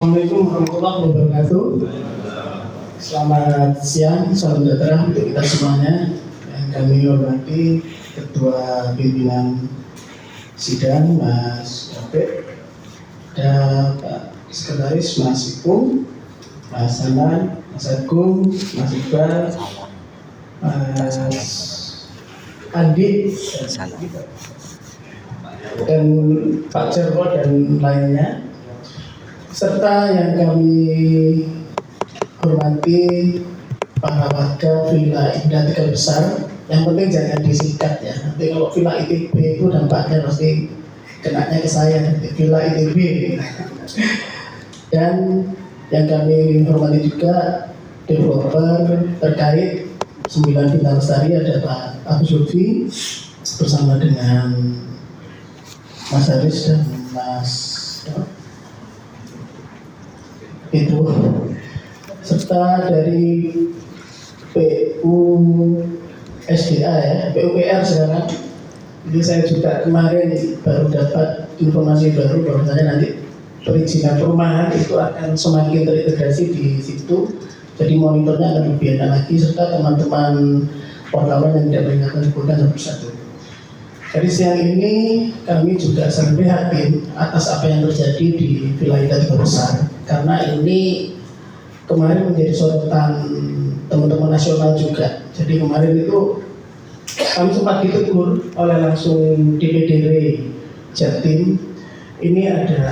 Assalamualaikum warahmatullahi wabarakatuh. Selamat siang, salam sejahtera untuk kita semuanya. Yang kami hormati Ketua Pimpinan Sidang Mas David, dan Pak Sekretaris Mas Ipung, Mas Sanan, Mas Agung, Mas Iqbal, Mas Andi, dan Pak Jarwo dan lainnya, serta yang kami hormati para warga Villa Indah Tegal Besar. Yang penting jangan disikat ya, nanti kalau Villa ITB itu dampaknya pasti kenanya ke saya nanti, Villa ITB. Dan yang kami hormati juga developer terkait 9 Bintang Lestari, ada Pak Abu Zulfi bersama dengan Mas Haris dan Mas itu, serta dari PUSDA ya, PUPR sekarang. Jadi saya juga kemarin baru dapat informasi baru bahwasanya nanti perizinan perumahan itu akan semakin terintegrasi di situ. Jadi monitornya akan lebih enak lagi, serta teman-teman wartawan yang tidak banyak disebutkan satu persatu. Jadi siang ini kami juga sangat prihatin atas apa yang terjadi di Villa Indah Tegal Besar, karena ini kemarin menjadi sorotan teman-teman nasional juga. Jadi kemarin itu kami sempat ditegur oleh langsung DPD Jatim. Ini ada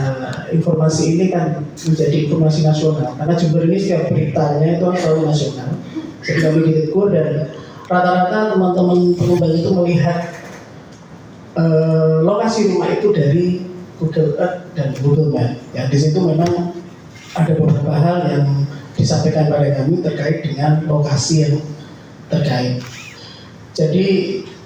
informasi ini kan menjadi informasi nasional, karena Jember ini setiap beritanya itu selalu nasional. Jadi kami ditegur, dan rata-rata teman-teman pengembang itu melihat lokasi rumah itu dari Google Earth dan Google Map. Ya, di situ memang ada beberapa hal yang disampaikan pada kami terkait dengan lokasi yang terkait. Jadi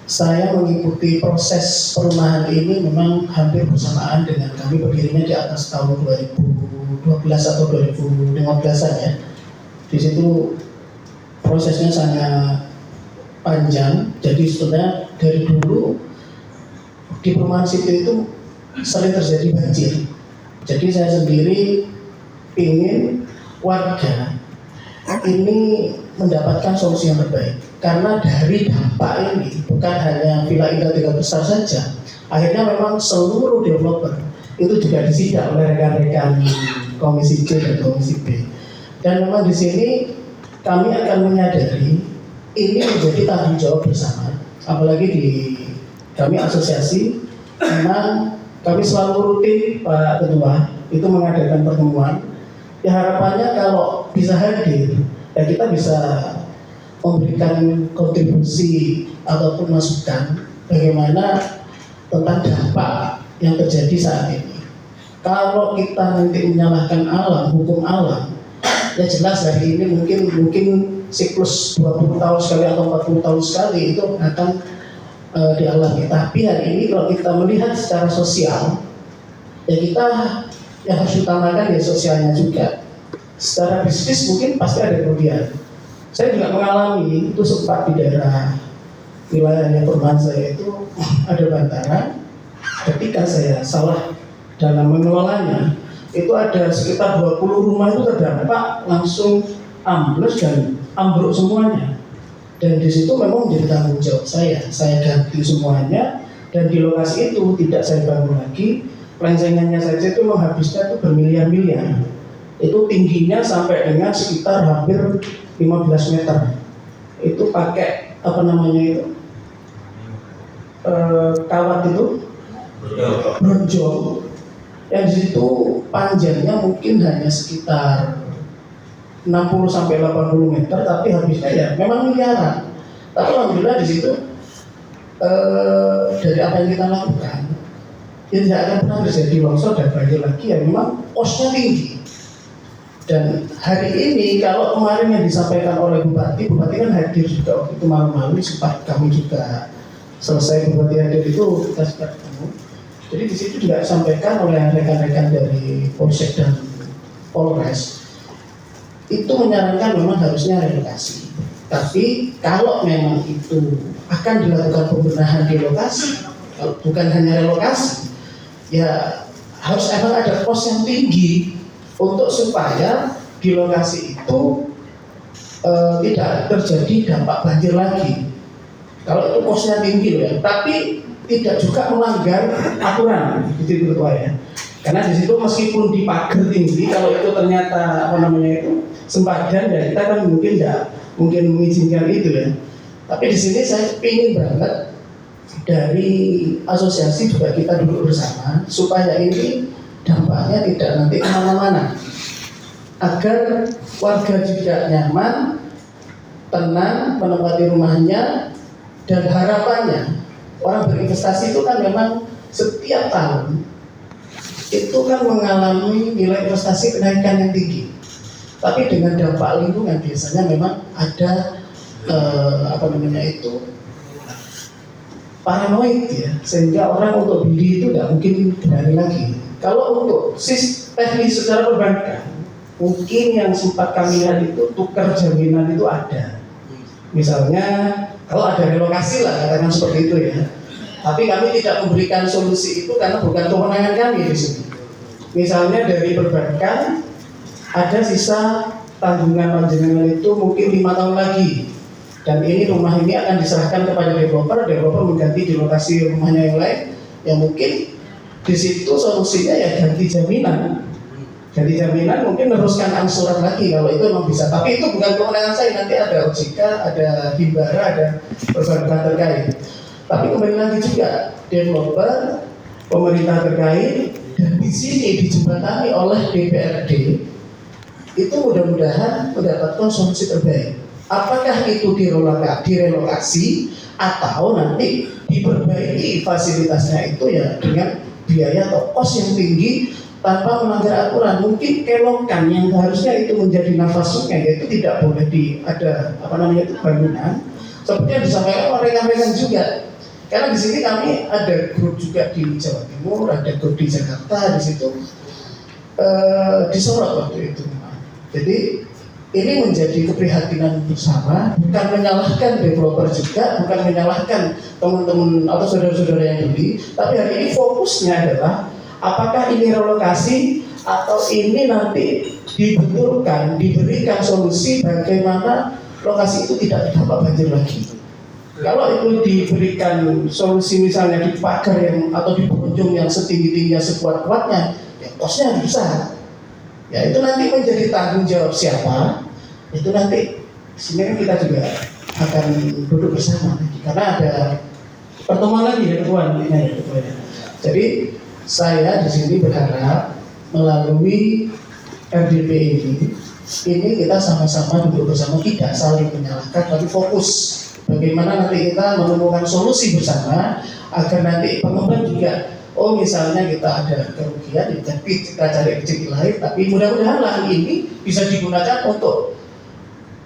saya mengikuti proses perumahan ini memang hampir bersamaan dengan kami berdirinya di atas tahun 2012 atau 2015-an ya. Di situ prosesnya sangat panjang. Jadi sebetulnya dari dulu di perumahan sipil itu sering terjadi banjir. Jadi saya sendiri ingin warga ini mendapatkan solusi yang terbaik, karena dari dampak ini bukan hanya Villa Indah Tegal Besar saja, akhirnya memang seluruh developer itu juga disidak oleh rekan-rekan Komisi C dan Komisi B. Dan memang di sini kami akan menyadari ini menjadi tanggung jawab bersama, apalagi di kami asosiasi. Memang kami selalu rutin Pak Ketua itu mengadakan pertemuan. Ya harapannya kalau bisa hadir, ya kita bisa memberikan kontribusi ataupun masukan bagaimana tentang dampak yang terjadi saat ini. Kalau kita nanti menyalahkan alam, hukum alam, ya jelas hari ini mungkin siklus 20 tahun sekali atau 40 tahun sekali itu akan dialami. Tapi hari ini kalau kita melihat secara sosial, ya kita yang harus utamakan ya sosialnya juga. Secara bisnis mungkin pasti ada kerugian. Saya juga mengalami itu sempat di daerah wilayahnya perumahan saya itu ada bantaran. Ketika saya salah dalam mengelolanya, itu ada sekitar 20 rumah itu terdampak langsung ambles dan ambruk semuanya. Dan di situ memang menjadi tanggung jawab saya ganti semuanya, dan di lokasi itu tidak saya bangun lagi. Pelengsengannya saja itu menghabiskan itu bermiliar-miliar. Itu tingginya sampai dengan sekitar hampir 15 meter. Itu pakai apa namanya itu kawat itu bronjong. Yang di situ panjangnya mungkin hanya sekitar 60 sampai 80 meter, tapi habisnya ya memang miliaran. Tapi alhamdulillah di situ dari apa yang kita lakukan, ya tidak akan pernah terjadi longsor dan banjir lagi. Ya memang posnya tinggi. Dan hari ini kalau kemarin yang disampaikan oleh Bupati kan hadir juga waktu itu malam-malam, sempat kami juga selesai Bupati hadir itu kita sempat ketemu. Jadi di situ juga disampaikan oleh rekan-rekan dari Polsek dan Polres, itu menyarankan memang harusnya relokasi. Tapi kalau memang itu akan dilakukan pembenahan di lokasi, bukan hanya relokasi, ya harus emang ada pos yang tinggi untuk supaya di lokasi itu tidak terjadi dampak banjir lagi. Kalau itu posnya tinggi ya, tapi tidak juga melanggar aturan, gitu ketua ya. Karena di situ meskipun di pagar tinggi, kalau itu ternyata sempadan ya kita kan mungkin tidak mungkin mengizinkan itu ya. Tapi di sini saya ingin banget dari asosiasi juga kita duduk bersama supaya ini dampaknya tidak nanti kemana-mana, agar warga juga nyaman, tenang menempati rumahnya, dan harapannya orang berinvestasi itu kan memang setiap tahun itu kan mengalami nilai investasi kenaikan yang tinggi. Tapi dengan dampak lingkungan biasanya memang ada paranoid ya, sehingga orang untuk beli itu tidak mungkin berani lagi. Kalau untuk teknis secara perbankan, mungkin yang sempat kami lihat itu tukar jaminan itu ada. Misalnya kalau ada relokasi lah, katakan seperti itu ya. Tapi kami tidak memberikan solusi itu karena bukan kewenangan kami di sini. Misalnya dari perbankan ada sisa tanggungan panjenengan itu mungkin 5 tahun lagi, dan ini rumah ini akan diserahkan kepada developer mengganti di lokasi rumahnya yang lain, yang mungkin di situ solusinya ya ganti jaminan mungkin meneruskan angsuran lagi kalau itu memang bisa. Tapi itu bukan kewenangan saya, nanti ada OJK, ada Himbara, ada perbankan terkait. Tapi kembali lagi juga developer, pemerintah terkait, dan di sini dijembatani oleh DPRD itu mudah-mudahan mendapatkan solusi terbaik. Apakah itu direlokasi atau nanti diperbaiki fasilitasnya itu ya dengan biaya atau kos yang tinggi tanpa melanggar aturan. Mungkin kelokan yang harusnya itu menjadi nafas sungai, yaitu tidak boleh ada bangunan seperti yang disampaikan oleh rekan-rekan juga. Karena di sini kami ada grup juga di Jawa Timur, ada grup di Jakarta, di situ disorot waktu itu. Jadi ini menjadi keprihatinan bersama, bukan menyalahkan developer juga, bukan menyalahkan teman-teman atau saudara-saudara yang beli, tapi hari ini fokusnya adalah apakah ini relokasi atau ini nanti dibetulkan, diberikan solusi bagaimana lokasi itu tidak terdampak banjir lagi. Kalau itu diberikan solusi misalnya di pagar atau di pengunjung yang setinggi-tingginya, sekuat-kuatnya, ya kosnya besar. Ya itu nanti menjadi tanggung jawab siapa? Itu nanti sebenarnya kita juga akan duduk bersama. Karena ada pertemuan lagi ya ketua. Jadi saya di sini berharap melalui RDP ini kita sama-sama duduk bersama, tidak saling menyalahkan, tapi fokus bagaimana nanti kita menemukan solusi bersama agar nanti pengembang juga misalnya kita ada kerugian, tapi kita cari rezeki lain, tapi mudah-mudahan lahan ini bisa digunakan untuk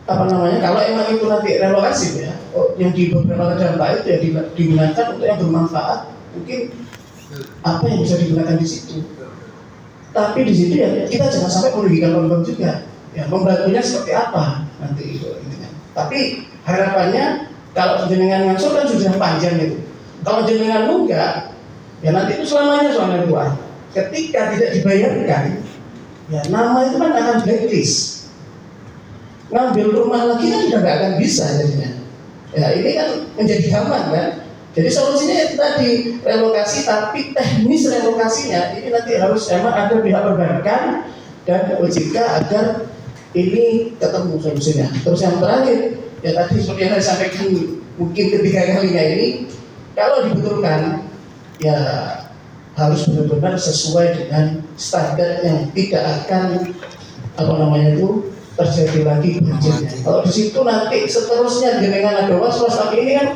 kalau emang itu nanti relokasi ya, yang di beberapa terdampak itu ya digunakan untuk yang bermanfaat, mungkin apa yang bisa digunakan di situ. Tapi di situ ya kita jangan sampai merugikan pengembang juga, ya membantunya seperti apa nanti itu intinya. Tapi harapannya kalau jenengan ngangsur kan sudah panjang itu, kalau jenengan enggak, ya nanti itu selamanya dua. Ketika tidak dibayarkan, ya nama itu kan akan blacklist. Ngambil rumah lagi kan sudah nggak akan bisa jadinya. Ya ini kan menjadi gampang kan. Jadi solusinya itu tadi relokasi, tapi teknis relokasinya ini nanti harus emang ada pihak perbankan dan OJK agar ini ketemu solusinya. Terus yang terakhir, ya tadi seperti yang saya sampaikan mungkin ketiga kalinya ini, kalau dibetulkan ya harus benar-benar sesuai dengan standar yang tidak akan terjadi lagi banjirnya. Kalau di situ nanti seterusnya dengan ada was-was, tapi ini kan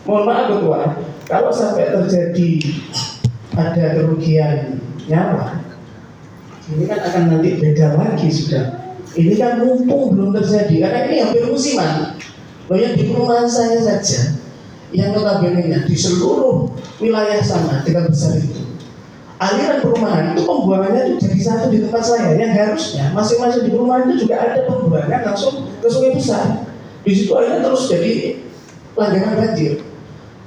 mohon maaf ketua, kalau sampai terjadi ada kerugian nyawa, ini kan akan nanti beda lagi sudah. Ini kan mumpung belum terjadi, karena ini hampir musiman. Loh yang di perumahan saya saja, yang notabene-nya di seluruh wilayah sana, tingkat besar itu, aliran perumahan itu pembuangannya itu jadi satu di tempat saya, yang harusnya masing-masing di perumahan itu juga ada pembuangan langsung ke sungai besar. Di situ akhirnya terus jadi langganan banjir.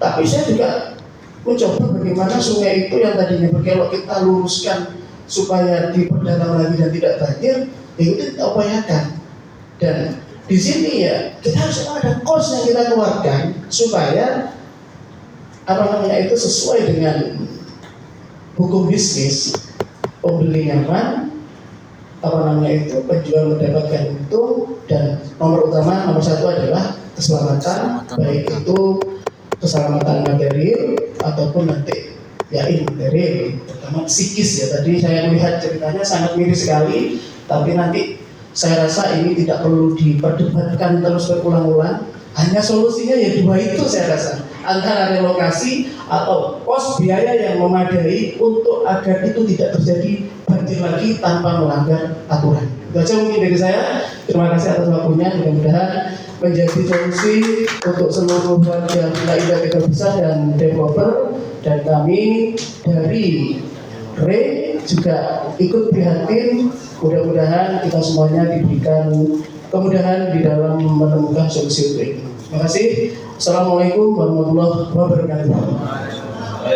Tapi saya juga mencoba bagaimana sungai itu yang tadinya berkelok kita luruskan supaya diperdalam lagi dan tidak banjir, ya itu kita upayakan. Dan di sini ya kita harus ada cost yang kita keluarkan supaya itu sesuai dengan hukum bisnis. Pembeli nyaman, penjual mendapatkan untung, dan nomor satu adalah keselamatan, baik itu keselamatan material ataupun nanti ya immaterial, terutama psikis ya. Tadi saya melihat ceritanya sangat miris sekali, tapi nanti saya rasa ini tidak perlu diperdebatkan terus berulang-ulang. Hanya solusinya ya dua itu saya rasa, antara relokasi atau pos biaya yang memadai untuk agar itu tidak terjadi banjir lagi tanpa melanggar aturan. Itu aja mungkin dari saya. Terima kasih atas waktunya. Mudah-mudahan menjadi solusi untuk seluruh warga Villa Indah Tegal Besar dan developer, dan kami dari RE juga ikut prihatin. Mudah-mudahan kita semuanya diberikan kemudahan di dalam menemukan solusi untuk ini. Terima kasih. Assalamualaikum warahmatullahi wabarakatuh.